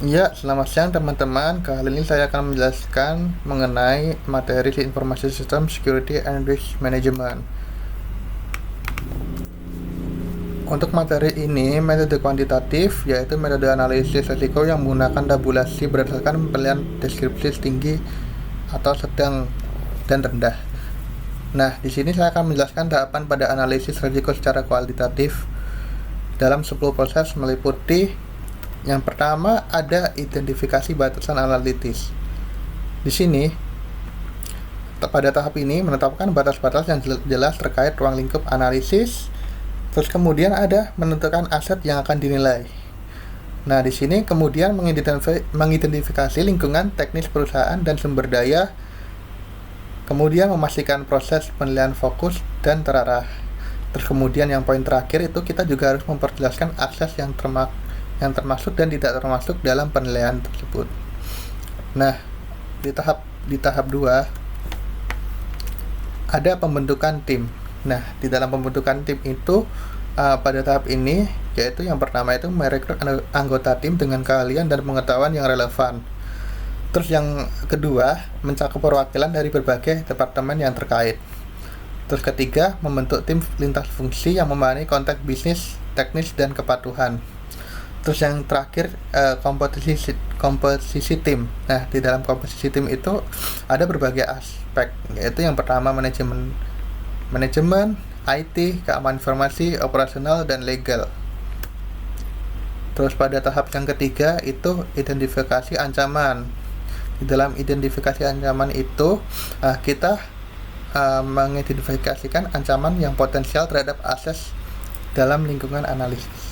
Ya, selamat siang teman-teman. Kali ini saya akan menjelaskan mengenai materi Informasi System Security and Risk Management. Untuk materi ini, metode kuantitatif yaitu metode analisis risiko yang menggunakan tabulasi berdasarkan pilihan deskripsi tinggi atau sedang dan rendah. Nah, di sini saya akan menjelaskan tahapan pada analisis risiko secara kualitatif dalam 10 proses meliputi yang pertama ada identifikasi batasan analitis. Di sini pada tahap ini menetapkan batas-batas yang jelas terkait ruang lingkup analisis. Terus kemudian ada menentukan aset yang akan dinilai. Nah, di sini kemudian mengidentifikasi lingkungan teknis perusahaan dan sumber daya, kemudian memastikan proses penilaian fokus dan terarah. Terus kemudian yang poin terakhir itu kita juga harus memperjelaskan akses yang termasuk dan tidak termasuk dalam penilaian tersebut. Nah, di tahap 2 ada pembentukan tim. Nah, di dalam pembentukan tim itu pada tahap ini yaitu yang pertama itu merekrut anggota tim dengan keahlian dan pengetahuan yang relevan. Terus yang kedua, mencakup perwakilan dari berbagai departemen yang terkait. Terus ketiga, membentuk tim lintas fungsi yang memahami konteks bisnis, teknis, dan kepatuhan. Terus yang terakhir, komposisi tim. Nah, di dalam komposisi tim itu ada berbagai aspek, yaitu yang pertama manajemen, IT, keamanan informasi, operasional, dan legal. Terus pada tahap yang ketiga itu identifikasi ancaman. Di dalam identifikasi ancaman itu kita mengidentifikasikan ancaman yang potensial terhadap akses dalam lingkungan analisis.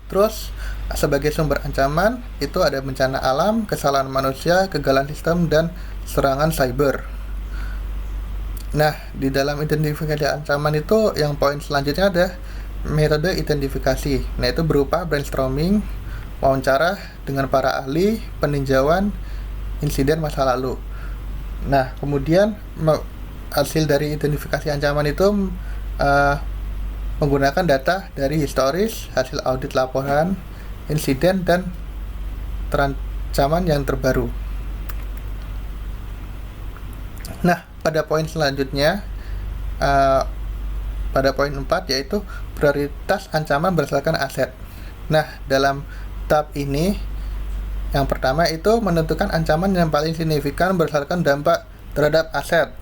Terus sebagai sumber ancaman itu ada bencana alam, kesalahan manusia, kegagalan sistem, dan serangan cyber. Nah, di dalam identifikasi ancaman itu yang poin selanjutnya ada metode identifikasi. Nah, itu berupa brainstorming, wawancara dengan para ahli, peninjauan insiden masa lalu. Nah, kemudian hasil dari identifikasi ancaman itu menggunakan data dari historis, hasil audit laporan, insiden, dan ancaman yang terbaru. Nah, pada poin selanjutnya, pada poin 4 yaitu prioritas ancaman berdasarkan aset. Nah, dalam tahap ini yang pertama itu menentukan ancaman yang paling signifikan berdasarkan dampak terhadap aset.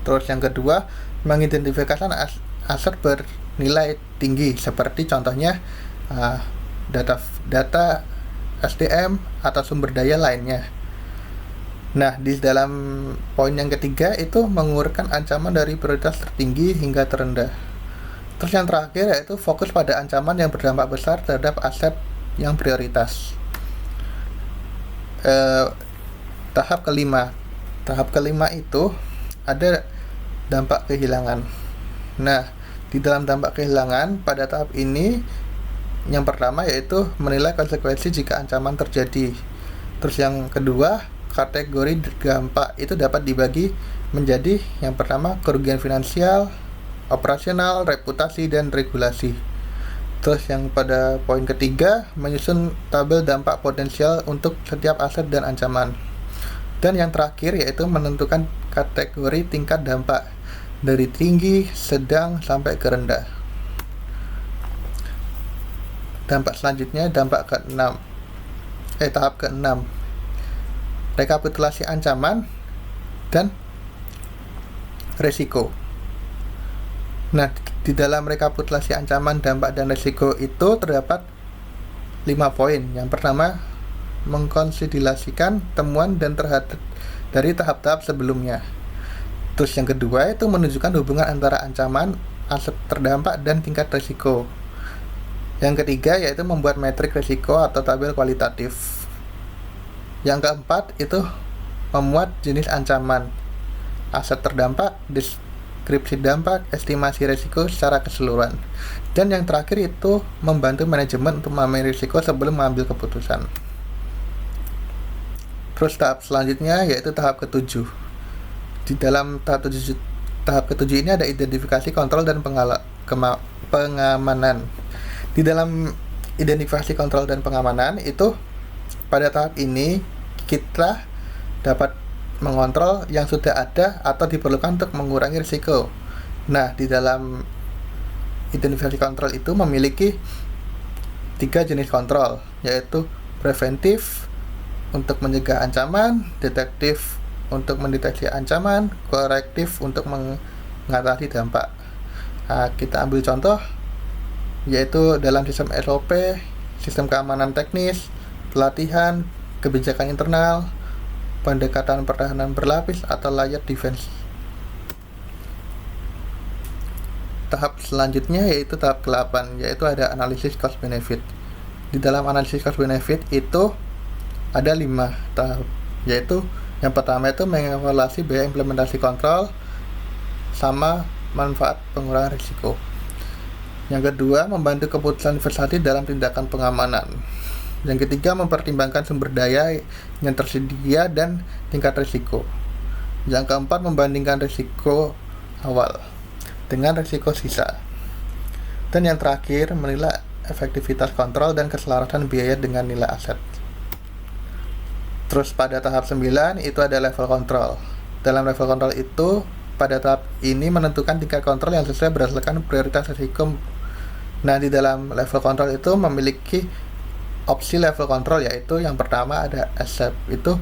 Terus yang kedua, mengidentifikasi aset bernilai tinggi seperti contohnya data SDM atau sumber daya lainnya. Nah, di dalam poin yang ketiga itu mengurutkan ancaman dari prioritas tertinggi hingga terendah. Terus yang terakhir yaitu fokus pada ancaman yang berdampak besar terhadap aset yang prioritas. Tahap kelima itu ada dampak kehilangan. Nah, di dalam dampak kehilangan pada tahap ini yang pertama yaitu menilai konsekuensi jika ancaman terjadi. Terus yang kedua, kategori dampak itu dapat dibagi menjadi yang pertama kerugian finansial, operasional, reputasi, dan regulasi. Terus yang pada poin ketiga, menyusun tabel dampak potensial untuk setiap aset dan ancaman. Dan yang terakhir yaitu menentukan kategori tingkat dampak dari tinggi, sedang, sampai ke rendah. Dampak selanjutnya tahap ke-6. Rekapitulasi ancaman dan risiko. Nah, di dalam rekapitulasi ancaman, dampak, dan risiko itu terdapat 5 poin. Yang pertama, mengkonsolidasikan temuan dan dari tahap-tahap sebelumnya. Terus yang kedua itu menunjukkan hubungan antara ancaman, aset terdampak, dan tingkat risiko. Yang ketiga yaitu membuat metrik risiko atau tabel kualitatif. Yang keempat itu memuat jenis ancaman, aset terdampak, deskripsi dampak, estimasi risiko secara keseluruhan. Dan yang terakhir itu membantu manajemen untuk memahami risiko sebelum mengambil keputusan. Terus tahap selanjutnya yaitu tahap ke-7. Di dalam tahap ke-7 ini ada identifikasi, kontrol, dan pengamanan. Di dalam identifikasi, kontrol, dan pengamanan itu pada tahap ini kita dapat mengontrol yang sudah ada atau diperlukan untuk mengurangi risiko. Nah, di dalam identifikasi kontrol itu memiliki 3 jenis kontrol, yaitu preventif untuk mencegah ancaman, detektif untuk mendeteksi ancaman, korektif untuk mengatasi dampak. Nah, kita ambil contoh, yaitu dalam sistem SOP, sistem keamanan teknis, pelatihan, kebijakan internal, pendekatan pertahanan berlapis atau layered defense. Tahap selanjutnya yaitu tahap ke-8, yaitu ada analisis cost benefit. Di dalam analisis cost benefit itu ada 5 tahap, yaitu yang pertama itu mengevaluasi biaya implementasi kontrol sama manfaat pengurangan risiko. Yang kedua, membantu keputusan investasi dalam tindakan pengamanan. Yang ketiga, mempertimbangkan sumber daya yang tersedia dan tingkat risiko. Yang keempat, membandingkan risiko awal dengan risiko sisa. Dan yang terakhir, menilai efektivitas kontrol dan keselarasan biaya dengan nilai aset. Terus pada tahap 9 itu ada level kontrol. Dalam level kontrol itu, pada tahap ini menentukan tingkat kontrol yang sesuai berdasarkan prioritas risiko. Nah, di dalam level kontrol itu memiliki opsi level kontrol, yaitu yang pertama ada accept, itu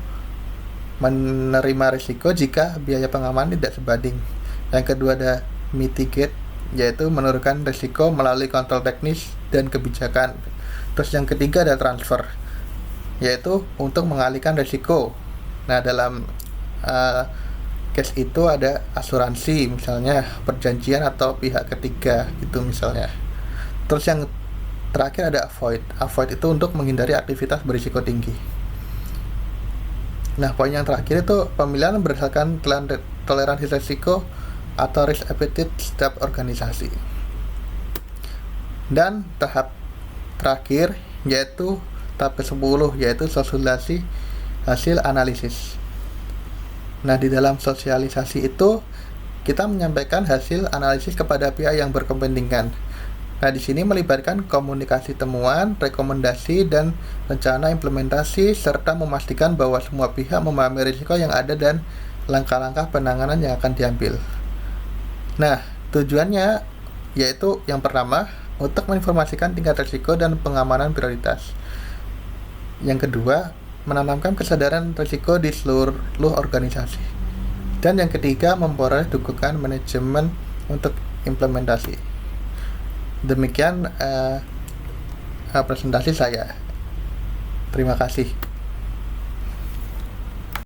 menerima risiko jika biaya pengamanan tidak sebanding. Yang kedua ada mitigate, yaitu menurunkan risiko melalui kontrol teknis dan kebijakan. Terus yang ketiga ada transfer, yaitu untuk mengalihkan risiko. Nah, dalam case itu ada asuransi, misalnya perjanjian atau pihak ketiga gitu misalnya. Terus yang terakhir ada avoid. Avoid itu untuk menghindari aktivitas berisiko tinggi. Nah, poin yang terakhir itu pemilihan berdasarkan toleransi risiko atau risk appetite setiap organisasi. Dan tahap terakhir yaitu tahap ke-10, yaitu sosialisasi hasil analisis. Nah, di dalam sosialisasi itu kita menyampaikan hasil analisis kepada pihak yang berkepentingan. Nah, di sini melibatkan komunikasi temuan, rekomendasi, dan rencana implementasi, serta memastikan bahwa semua pihak memahami risiko yang ada dan langkah-langkah penanganan yang akan diambil. Nah, tujuannya yaitu yang pertama, untuk menginformasikan tingkat risiko dan pengamanan prioritas. Yang kedua, menanamkan kesadaran risiko di seluruh organisasi. Dan yang ketiga, memperoleh dukungan manajemen untuk implementasi. Demikian presentasi saya. Terima kasih.